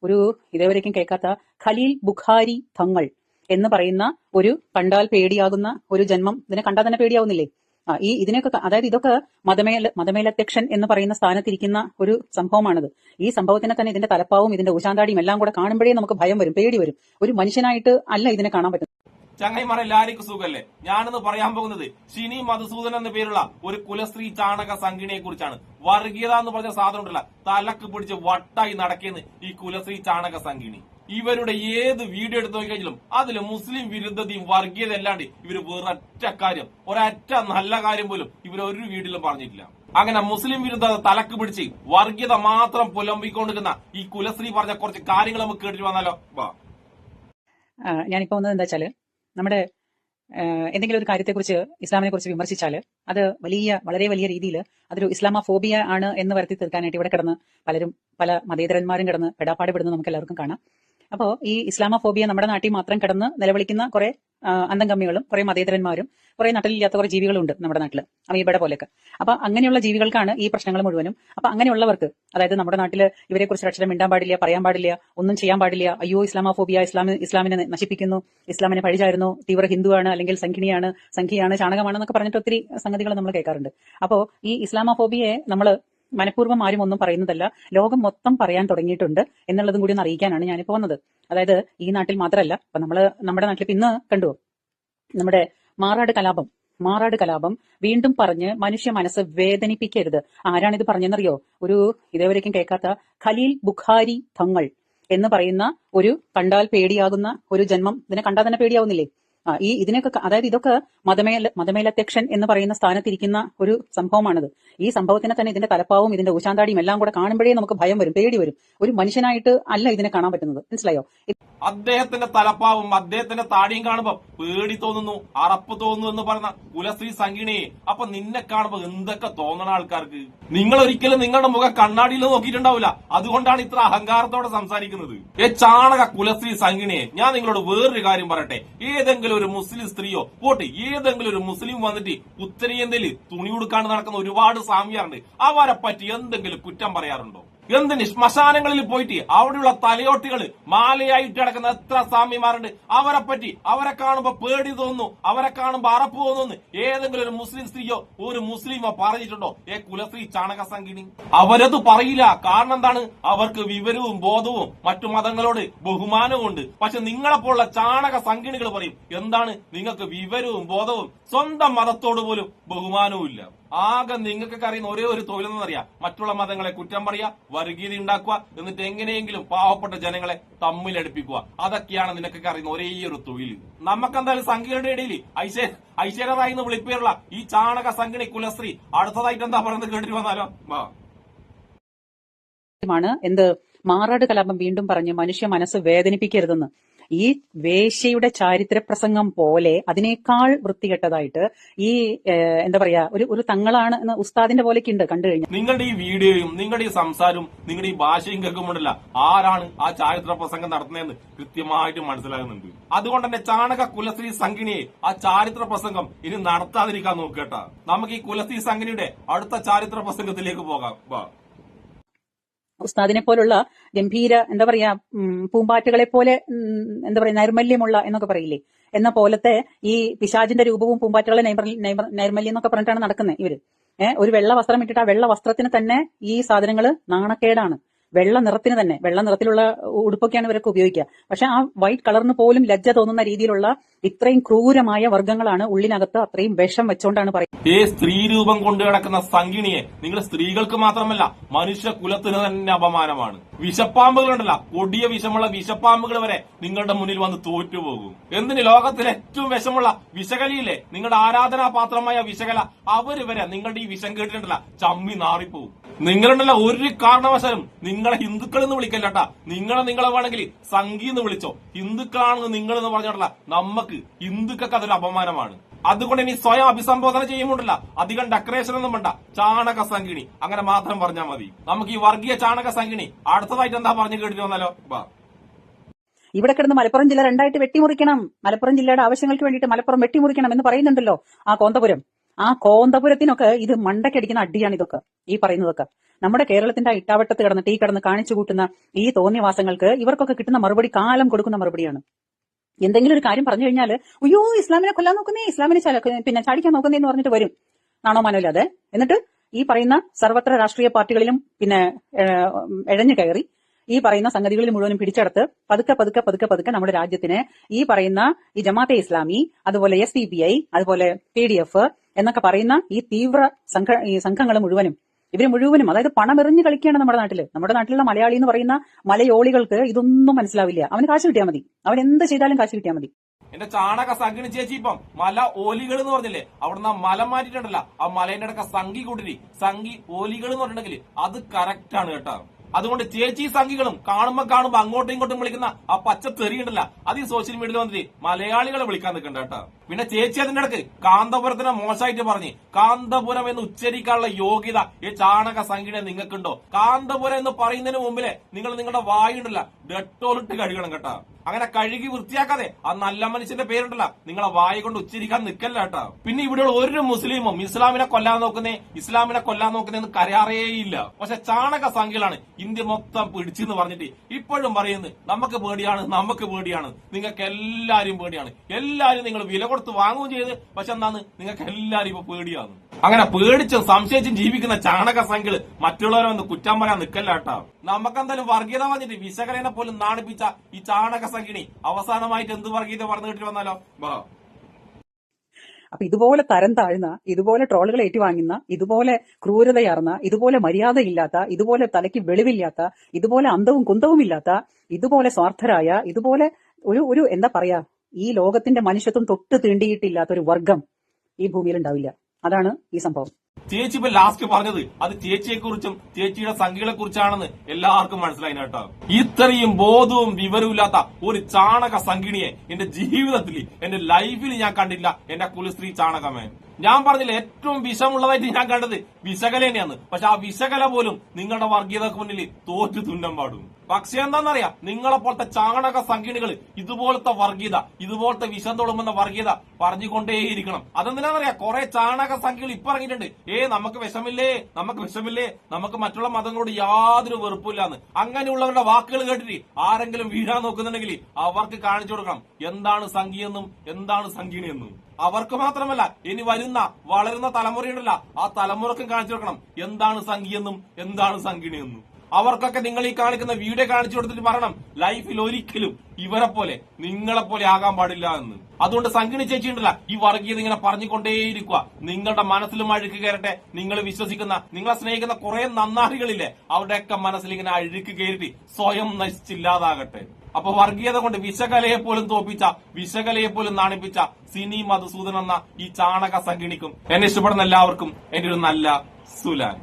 ഒരു ഇതേവരേക്കും കേൾക്കാത്ത ഖലീൽ ബുഖാരി തങ്ങൾ എന്ന് പറയുന്ന ഒരു കണ്ടാൽ പേടിയാകുന്ന ഒരു ജന്മം. ഇതിനെ കണ്ടാൽ തന്നെ പേടിയാവുന്നില്ലേ? ഇതിനൊക്കെ അതായത് ഇതൊക്കെ മതമേലധ്യക്ഷൻ എന്ന് പറയുന്ന സ്ഥാനത്തിരിക്കുന്ന ഒരു സംഭവമാണിത്. ഈ സംഭവത്തിനെ തന്നെ ഇതിന്റെ തലപ്പാവും ഇതിന്റെ ഊശാന്താടിയും എല്ലാം കൂടെ കാണുമ്പോഴേ നമുക്ക് ഭയം വരും, പേടി വരും. ഒരു മനുഷ്യനായിട്ട് അല്ല ഇതിനെ കാണാൻ പറ്റുന്നത്. ചങ്ങൈമാരെ എല്ലാവർക്കും സുഖല്ലേ? ഞാനിന്ന് പറയാൻ പോകുന്നത് ഷിനി മധുസൂദൻ എന്ന പേരുള്ള ഒരു കുലസ്ത്രീ ചാണക സംഘിണിയെ കുറിച്ചാണ്. വർഗീയത എന്ന് പറഞ്ഞ സാധനം ഉണ്ടല്ല, തലക്ക് പിടിച്ച് വട്ടായി നടക്കുന്ന ഈ കുലസ്ത്രീ ചാണക സംഘിണി. ഇവരുടെ ഏത് വീഡിയോ എടുത്തു നോക്കിക്കഴിഞ്ഞാലും അതിൽ മുസ്ലിം വിരുദ്ധതയും വർഗീയത അല്ലാണ്ട് ഇവര് വേറൊറ്റ കാര്യം, ഒരൊറ്റ നല്ല കാര്യം പോലും ഇവർ ഒരു വീഡിയോയിലും പറഞ്ഞിട്ടില്ല. അങ്ങനെ മുസ്ലിം വിരുദ്ധത തലക്ക് പിടിച്ച് വർഗീയത മാത്രം പുലമ്പിക്കൊണ്ടിരിക്കുന്ന ഈ കുലസ്ത്രീ പറഞ്ഞ കുറച്ച് കാര്യങ്ങൾ നമുക്ക് കേട്ടിട്ട് വന്നാലോ? ഞാനിപ്പോ വന്നത് എന്താ വെച്ചാല്, നമ്മുടെ എന്തെങ്കിലും ഒരു കാര്യത്തെക്കുറിച്ച്, ഇസ്ലാമിനെ കുറിച്ച് വിമർശിച്ചാൽ അത് വളരെ വലിയ രീതിയിൽ അതൊരു ഇസ്ലാമോഫോബിയ ആണ് എന്ന് വരുത്തി തീർക്കാനായിട്ട് ഇവിടെ കിടന്ന് പല മതേതരന്മാരും കിടന്ന് പെടാപ്പാട് പെടുന്നത് നമുക്ക് എല്ലാവർക്കും കാണാം. അപ്പോൾ ഈ ഇസ്ലാമോഫോബിയ നമ്മുടെ നാട്ടിൽ മാത്രം കിടന്ന് നിലവിളിക്കുന്ന കുറെ അന്തംഗമ്മികളും കുറെ മതേതരന്മാരും കുറെ നട്ടലില്ലാത്ത കുറെ ജീവികളുണ്ട് നമ്മുടെ നാട്ടിൽ, അമീബയുടെ പോലെയൊക്കെ. അപ്പൊ അങ്ങനെയുള്ള ജീവികൾക്കാണ് ഈ പ്രശ്നങ്ങൾ മുഴുവനും. അപ്പൊ അങ്ങനെയുള്ളവർക്ക്, അതായത് നമ്മുടെ നാട്ടിൽ ഇവരെ കുറിച്ച് അക്ഷരം മിണ്ടാൻ പാടില്ല, പറയാൻ പാടില്ല, ഒന്നും ചെയ്യാൻ പാടില്ല, അയ്യോ ഇസ്ലാമോഫോബിയ, ഇസ്ലാമിനെ നശിപ്പിക്കുന്നു, ഇസ്ലാമിനെ പഴിചാരുന്നു, തീവ്ര ഹിന്ദുവാണ്, അല്ലെങ്കിൽ സംഖ്യയാണ്, ചാണകമാണെന്നൊക്കെ പറഞ്ഞിട്ട് ഒത്തിരി സംഗതികൾ നമ്മൾ കേൾക്കാറുണ്ട്. അപ്പോ ഈ ഇസ്ലാമോഫോബിയെ നമ്മൾ മനഃപൂർവ്വം ആരും ഒന്നും പറയുന്നതല്ല, ലോകം മൊത്തം പറയാൻ തുടങ്ങിയിട്ടുണ്ട് എന്നുള്ളതും കൂടി ഒന്ന് അറിയിക്കാനാണ് ഞാനിപ്പോ വന്നത്. അതായത് ഈ നാട്ടിൽ മാത്രമല്ല, ഇപ്പൊ നമ്മുടെ നാട്ടിൽ ഇന്ന് കണ്ടു നമ്മുടെ മാറാട് കലാപം വീണ്ടും പറഞ്ഞ് മനുഷ്യ മനസ്സ് വേദനിപ്പിക്കരുത്. ആരാണിത് പറഞ്ഞെന്നറിയോ? ഒരു ഇതേവരേക്കും കേൾക്കാത്ത ഖലീൽ ബുഖാരി തങ്ങൾ എന്ന് പറയുന്ന ഒരു കണ്ടാൽ പേടിയാകുന്ന ഒരു ജന്മം. ഇതിനെ കണ്ടാൽ തന്നെ പേടിയാവുന്നില്ലേ? ഇതിനൊക്കെ അതായത് ഇതൊക്കെ മതമേലധ്യക്ഷൻ എന്ന് പറയുന്ന സ്ഥാനത്തിരിക്കുന്ന ഒരു സംഭവമാണിത്. ഈ സംഭവത്തിനെ തന്നെ ഇതിന്റെ തലപ്പാവും ഇതിന്റെ ഊശാന്താടിയും എല്ലാം കൂടെ കാണുമ്പോഴേ നമുക്ക് ഭയം വരും, പേടി വരും. ഒരു മനുഷ്യനായിട്ട് അല്ല ഇതിനെ കാണാൻ പറ്റുന്നത്. മനസ്സിലായോ? അദ്ദേഹത്തിന്റെ തലപ്പാവും അദ്ദേഹത്തിന്റെ താടിയും കാണുമ്പോ പേടി തോന്നുന്നു, അറപ്പ് തോന്നുന്നു എന്ന് പറഞ്ഞ കുലസ്ത്രീ സംഘിണിയെ അപ്പൊ നിന്നെ കാണുമ്പോ എന്തൊക്കെ തോന്നണ ആൾക്കാർക്ക്? നിങ്ങൾ ഒരിക്കലും നിങ്ങളുടെ മുഖം കണ്ണാടിയിൽ നോക്കിയിട്ടുണ്ടാവില്ല, അതുകൊണ്ടാണ് ഇത്ര അഹങ്കാരത്തോടെ സംസാരിക്കുന്നത്. ചാണക കുലസ്ത്രീ സംഘിണിയെ ഞാൻ നിങ്ങളോട് വേറൊരു കാര്യം പറയട്ടെ. ഏതെങ്കിലും ഒരു മുസ്ലിം സ്ത്രീയോ പോട്ടെ, ഏതെങ്കിലും ഒരു മുസ്ലിം വന്നിട്ട് ഉത്തരേന്ത്യയിൽ തുണി ഉടുക്കാണ്ട് നടക്കുന്ന ഒരുപാട് സ്വാമിയാറുണ്ട്, അവരെ പറ്റി എന്തെങ്കിലും കുറ്റം പറയാറുണ്ടോ? എന്തിന് ശ്മശാനങ്ങളിൽ പോയിട്ട് അവിടെയുള്ള തലയോട്ടികള് മാലയായിട്ട് കിടക്കുന്ന എത്ര സ്വാമിമാരുണ്ട്, അവരെ കാണുമ്പോ പേടി തോന്നുന്നു, അവരെ കാണുമ്പോ അറപ്പ് തോന്നുന്നു. ഏതെങ്കിലും ഒരു മുസ്ലിം സ്ത്രീയോ ഒരു മുസ്ലിമോ പറഞ്ഞിട്ടുണ്ടോ കുലസ്ത്രീ ചാണക സംഘിണി? അവരത് പറയില്ല. കാരണം എന്താണ്? അവർക്ക് വിവരവും ബോധവും മറ്റു മതങ്ങളോട് ബഹുമാനവും ഉണ്ട്. പക്ഷെ നിങ്ങളെപ്പോലുള്ള ചാണക സംഘിണികൾ പറയും എന്താണ്, നിങ്ങൾക്ക് വിവരവും ബോധവും സ്വന്തം മതത്തോട് പോലും ബഹുമാനവും ഇല്ല. ആകെ നിങ്ങൾക്കൊക്കെ അറിയുന്ന ഒരേ ഒരു തൊഴിലെന്നറിയാം, മറ്റുള്ള മതങ്ങളെ കുറ്റം പറയുക, വർഗീയത ഉണ്ടാക്കുക, എന്നിട്ട് എങ്ങനെയെങ്കിലും പാവപ്പെട്ട ജനങ്ങളെ തമ്മിലടുപ്പിക്കുക. അതൊക്കെയാണ് നിനക്കൊക്കെ അറിയുന്ന ഒരേ ഒരു തൊഴിൽ. നമുക്കെന്തായാലും സംഘികളുടെ ഇടയിൽ ഐശ്വര്യ റായ് എന്ന് വിളിപ്പേരുള്ള ഈ ചാണക സംഘിണി കുലസ്ത്രീ അടുത്തതായിട്ട് എന്താ പറയുന്നത് കേട്ടിട്ട് വന്നാലോ? എന്ത് മാറാട് കലാപം വീണ്ടും പറഞ്ഞ് മനുഷ്യ മനസ്സ് വേദനിപ്പിക്കരുതെന്ന്. ഈ വേശ്യയുടെ ചാരിത്ര പ്രസംഗം പോലെ അതിനേക്കാൾ വൃത്തികെട്ടതായിട്ട് ഈ എന്താ പറയാ ഒരു തങ്ങളാണ് എന്ന ഉസ്താദിന്റെ പോലെയൊക്കെ ഉണ്ട് കണ്ടു കഴിഞ്ഞാൽ. നിങ്ങളുടെ ഈ വീഡിയോയും നിങ്ങളുടെ ഈ സംസാരവും നിങ്ങളുടെ ഈ ഭാഷയും കേൾക്കുമ്പോഴല്ല ആരാണ് ആ ചാരിത്ര പ്രസംഗം നടത്തുന്നതെന്ന് കൃത്യമായിട്ട് മനസ്സിലാകുന്നുണ്ട്. അതുകൊണ്ട് തന്നെ ചാണക കുലസ്ത്രീ സംഘിണിയെ ആ ചാരിത്ര പ്രസംഗം ഇനി നടത്താതിരിക്കാൻ നോക്കേട്ടാ. നമുക്ക് ഈ കുലസ്ത്രീ സംഘിണിയുടെ അടുത്ത ചാരിത്ര പ്രസംഗത്തിലേക്ക് പോകാം. ഉസ്താദിനെ പോലുള്ള ഗംഭീര എന്താ പറയാ പൂമ്പാറ്റകളെ പോലെ എന്താ പറയാ നൈർമല്യമുള്ള എന്നൊക്കെ പറയില്ലേ, എന്ന പോലത്തെ ഈ പിശാചിന്റെ രൂപവും പൂമ്പാറ്റകളെ നൈർമല്യം എന്നൊക്കെ പറഞ്ഞിട്ടാണ് നടക്കുന്നത് ഇവര്. ഒരു വെള്ള വസ്ത്രം ഇട്ടിട്ട് ആ വെള്ള വസ്ത്രത്തിന് തന്നെ ഈ സാധനങ്ങള് നാണക്കേടാണ്. വെള്ള നിറത്തിലുള്ള ഉടുപ്പൊക്കെയാണ് ഇവരൊക്കെ ഉപയോഗിക്കുക. പക്ഷെ ആ വൈറ്റ് കളറിന് പോലും ലജ്ജ തോന്നുന്ന രീതിയിലുള്ള ഇത്രയും ക്രൂരമായ വർഗ്ഗങ്ങളാണ് ഉള്ളിനകത്ത് അത്രയും വിഷം വെച്ചോണ്ടാണ് പറയുന്നത്. സ്ത്രീ രൂപം കൊണ്ടു കിടക്കുന്ന സംഘിണിയെ നിങ്ങൾ സ്ത്രീകൾക്ക് മാത്രമല്ല മനുഷ്യ കുലത്തിന് തന്നെ അപമാനമാണ്. വിഷപ്പാമ്പുകളുണ്ടല്ല, കൊടിയ വിഷമുള്ള വിഷപ്പാമ്പുകൾ വരെ നിങ്ങളുടെ മുന്നിൽ വന്ന് തോറ്റുപോകും. എന്തിന് ലോകത്തിലെ ഏറ്റവും വിഷമുള്ള വിഷകലിയില്ലേ, നിങ്ങളുടെ ആരാധനാപാത്രമായ വിഷകല, അവര് വരെ നിങ്ങളുടെ ഈ വിഷം കേട്ടിട്ടുണ്ടല്ല ചമ്മി നാറിപ്പോവും. നിങ്ങളുണ്ടല്ല ഒരു കാരണവശാലും നിങ്ങളെ ഹിന്ദുക്കൾ എന്ന് വിളിക്കല്ലട്ടാ. നിങ്ങളെ വേണമെങ്കിൽ സംഘി എന്ന് വിളിച്ചോ. ഹിന്ദുക്കളാണെന്ന് നിങ്ങൾ എന്ന് പറഞ്ഞിട്ടല്ല, നമുക്ക് ഹിന്ദുക്കൾക്ക് അതൊരു അപമാനമാണ്. അതുകൊണ്ട് ഇനി സ്വയം അഭിസംബോധന ചെയ്യുമ്പോണ്ടല്ല അധികം ഡെക്കറേഷൻ ഒന്നും വേണ്ട, ചാണക സംഘിണി അങ്ങനെ മാത്രം പറഞ്ഞാൽ മതി. നമുക്ക് ഈ വർഗീയ ചാണക സംഘിണി അടുത്തതായിട്ട് എന്താ പറഞ്ഞു കേട്ടിട്ട് വന്നാലോ? ഇവിടെ കിടന്ന് മലപ്പുറം ജില്ല രണ്ടായിട്ട് വെട്ടിമുറിക്കണം, മലപ്പുറം ജില്ലയുടെ ആവശ്യങ്ങൾക്ക് വേണ്ടിയിട്ട് മലപ്പുറം വെട്ടിമുറിക്കണം എന്ന് പറയുന്നുണ്ടല്ലോ ആ കോന്തപുരത്തിനൊക്കെ ഇത് മണ്ടക്കടിക്കുന്ന അടിയാണ് ഇതൊക്കെ ഈ പറയുന്നതൊക്കെ. നമ്മുടെ കേരളത്തിന്റെ ആ ഇട്ടാവട്ടത്ത് കിടന്ന് ടീ കിടന്ന് കാണിച്ചു കൂട്ടുന്ന ഈ തോന്നിയവാസങ്ങൾക്ക് ഇവർക്കൊക്കെ കിട്ടുന്ന മറുപടി കാലം കൊടുക്കുന്ന മറുപടിയാണ്. എന്തെങ്കിലും ഒരു കാര്യം പറഞ്ഞു കഴിഞ്ഞാൽ അയ്യോ ഇസ്ലാമിനെ കൊല്ലാൻ നോക്കുന്നേ, ഇസ്ലാമിനെ പിന്നെ ചാടിക്കാൻ നോക്കുന്നേ എന്ന് പറഞ്ഞിട്ട് വരും, നാണോ മാനോയില്ലാതെ. എന്നിട്ട് ഈ പറയുന്ന സർവത്ര രാഷ്ട്രീയ പാർട്ടികളിലും പിന്നെ എഴഞ്ഞു കയറി ഈ പറയുന്ന സംഗതികളിൽ മുഴുവനും പിടിച്ചെടുത്ത് പതുക്കെ പതുക്കെ പതുക്കെ പതുക്കെ നമ്മുടെ രാജ്യത്തിന് ഈ പറയുന്ന ഈ ജമാഅത്തെ ഇസ്ലാമി, അതുപോലെ SDPI, അതുപോലെ PDF എന്നൊക്കെ പറയുന്ന ഈ തീവ്ര സംഘങ്ങൾ മുഴുവനും ഇവര് മുഴുവനും, അതായത് പണമെറിഞ്ഞ് കളിക്കുകയാണ് നമ്മുടെ നാട്ടില്. നമ്മുടെ നാട്ടിലുള്ള മലയാളി എന്ന് പറയുന്ന മലയോളികൾക്ക് ഇതൊന്നും മനസ്സിലാവില്ല. അവന് കാശ് കിട്ടിയാൽ മതി, അവൻ എന്ത് ചെയ്താലും കാശ് കിട്ടിയാൽ മതി. എന്റെ ചാണക സംഘിണി ചേച്ചി ഇപ്പം മല ഓലികൾ എന്ന് പറഞ്ഞില്ലേ, അവിടുന്ന് ആ മല മാറ്റിട്ടുണ്ടല്ല, ആ മലേന്റെ അടക്ക സംഘി കൂട്ടിരി സംഘി ഓലികൾ എന്ന് പറഞ്ഞിട്ടുണ്ടെങ്കിൽ അത് കറക്റ്റ് ആണ് കേട്ടോ. അതുകൊണ്ട് ചേച്ചി സംഘികളും കാണുമ്പോ അങ്ങോട്ടും ഇങ്ങോട്ടും വിളിക്കുന്ന ആ പച്ച തെറിയുണ്ടല്ല, അത് ഈ സോഷ്യൽ മീഡിയയിൽ വന്നിട്ട് മലയാളികളെ വിളിക്കാൻ നിൽക്കണ്ട കേട്ടോ. പിന്നെ ചേച്ചി അതിന്റെ ഇടക്ക് കാന്തപുരത്തിനെ മോശമായിട്ട് പറഞ്ഞ് കാന്തപുരം എന്ന് ഉച്ചരിക്കാനുള്ള യോഗ്യത ഈ ചാണക സംഘിനെ നിങ്ങൾക്കുണ്ടോ? കാന്തപുരം എന്ന് പറയുന്നതിന് മുമ്പിലെ നിങ്ങൾ നിങ്ങളുടെ വായുണ്ടല്ല ഡെറ്റോളിട്ട് കഴുകണം കേട്ടോ. അങ്ങനെ കഴുകി വൃത്തിയാക്കാതെ ആ നല്ല മനുഷ്യന്റെ പേരുണ്ടല്ല നിങ്ങളെ വായ കൊണ്ട് ഉച്ചരിക്കാൻ നിൽക്കല്ല കേട്ടോ. പിന്നെ ഇവിടെയുള്ള ഒരു മുസ്ലിമും ഇസ്ലാമിനെ കൊല്ലാൻ നോക്കുന്നേ എന്ന് കരാറേയില്ല. പക്ഷെ ചാണക സംഖ്യകളാണ് ഇന്ത്യ മൊത്തം പിടിച്ചെന്ന് പറഞ്ഞിട്ട് ഇപ്പോഴും പറയുന്നത് നമുക്ക് പേടിയാണ്, നിങ്ങൾക്ക് എല്ലാരും പേടിയാണ്, എല്ലാരും നിങ്ങൾ വില കൊടുത്ത് വാങ്ങുകയും ചെയ്ത്. പക്ഷെ എന്താണ്, നിങ്ങൾക്ക് എല്ലാരും ഇപ്പൊ പേടിയാണ്. അങ്ങനെ പേടിച്ചും സംശയിച്ചും ജീവിക്കുന്ന ചാണക സംഖ്യകൾ മറ്റുള്ളവരെ ഒന്ന് കുറ്റം പറയാൻ നിൽക്കല്ല കേട്ടോ. നമുക്കെന്തായാലും വർഗീയത പറഞ്ഞിട്ട് വിശകലനെ പോലും നാണിപ്പിച്ച ഈ ചാണക സംഖ്യണി അവസാനമായിട്ട് എന്ത് വർഗീയത പറഞ്ഞു കിട്ടി വന്നാലോ? അപ്പൊ ഇതുപോലെ തരം താഴ്ന്ന, ഇതുപോലെ ട്രോളുകൾ ഏറ്റുവാങ്ങുന്ന, ഇതുപോലെ ക്രൂരതയാർന്ന, ഇതുപോലെ മര്യാദയില്ലാത്ത, ഇതുപോലെ തലയ്ക്ക് വെളിവില്ലാത്ത, ഇതുപോലെ അന്തവും കുന്തവും ഇല്ലാത്ത, ഇതുപോലെ സ്വാർത്ഥരായ, ഇതുപോലെ ഒരു എന്താ പറയാ, ഈ ലോകത്തിന്റെ മനുഷ്യത്വം തൊട്ട് തീണ്ടിയിട്ടില്ലാത്ത ഒരു വർഗം ഈ ഭൂമിയിൽ ഉണ്ടാവില്ല. അതാണ് ഈ സംഭവം. ചേച്ചി ഇപ്പൊ ലാസ്റ്റ് പറഞ്ഞത് അത് ചേച്ചിയെ കുറിച്ചും ചേച്ചിയുടെ സംഖ്യകളെ കുറിച്ചാണെന്ന് എല്ലാവർക്കും മനസ്സിലായി കേട്ടോ. ഇത്രയും ബോധവും വിവരവും ഇല്ലാത്ത ഒരു ചാണക സംഖ്യണിയെ എന്റെ ജീവിതത്തിൽ, എന്റെ ലൈഫിൽ ഞാൻ കണ്ടില്ല. എന്റെ കുലസ്ത്രീ ചാണകമേ, ഞാൻ പറഞ്ഞില്ല ഏറ്റവും വിഷമുള്ളതായിട്ട് ഞാൻ കണ്ടത് വിശകല തന്നെയാണ്. പക്ഷെ ആ വിശകല പോലും നിങ്ങളുടെ വർഗീയതക്ക് മുന്നിൽ തോറ്റു തുന്നം പാടും. പക്ഷെ എന്താണെന്നറിയാം, നിങ്ങളെ പോലത്തെ ചാണക സംഖ്യണികൾ ഇതുപോലത്തെ വർഗീയത, ഇതുപോലത്തെ വിഷം തൊളുമെന്ന വർഗീയത പറഞ്ഞുകൊണ്ടേയിരിക്കണം. അതെന്തിനാന്നറിയാം, കുറെ ചാണക സംഖ്യകൾ ഇപ്പൊ ഇറങ്ങിയിട്ടുണ്ട്. നമുക്ക് വിഷമില്ലേ, നമുക്ക് മറ്റുള്ള മതങ്ങളോട് യാതൊരു വെറുപ്പില്ലാന്ന്. അങ്ങനെയുള്ളവരുടെ വാക്കുകൾ കേട്ടിട്ട് ആരെങ്കിലും വീഴാൻ നോക്കുന്നുണ്ടെങ്കിൽ അവർക്ക് കാണിച്ചു കൊടുക്കണം എന്താണ് സംഖ്യയെന്നും എന്താണ് സംഖ്യണിയെന്നും. അവർക്ക് മാത്രമല്ല, ഇനി വളരുന്ന തലമുറയുണ്ടല്ല, ആ തലമുറക്കും കാണിച്ചു കൊടുക്കണം എന്താണ് സംഖ്യയെന്നും എന്താണ് സംഖ്യണിയെന്നും. അവർക്കൊക്കെ നിങ്ങൾ ഈ കാണിക്കുന്ന വീഡിയോ കാണിച്ചു കൊടുത്തിട്ട് പറയണം ലൈഫിൽ ഒരിക്കലും ഇവരെ പോലെ നിങ്ങളെ പോലെ ആകാൻ പാടില്ല എന്ന്. അതുകൊണ്ട് സംഘിണി ചേച്ചി ഉണ്ടല്ല, ഈ വർഗീയത ഇങ്ങനെ പറഞ്ഞുകൊണ്ടേയിരിക്കുക. നിങ്ങളുടെ മനസ്സിലും അഴുക്ക് കയറട്ടെ. നിങ്ങൾ വിശ്വസിക്കുന്ന, നിങ്ങളെ സ്നേഹിക്കുന്ന കുറെ നന്നാരികളില്ലേ, അവരുടെയൊക്കെ മനസ്സിൽ ഇങ്ങനെ അഴുക്ക് കയറി സ്വയം നശിച്ചില്ലാതാകട്ടെ. അപ്പൊ വർഗീയത കൊണ്ട് വിശകലയെ പോലും തോപ്പിച്ച, വിശകലയെ പോലും നാണിപ്പിച്ച സിനി മധുസൂദൻ എന്ന ഈ ചാണക സംഘിണിക്കും എന്നെ ഇഷ്ടപ്പെടുന്ന എല്ലാവർക്കും എന്റെ ഒരു നല്ല സുലാൻ.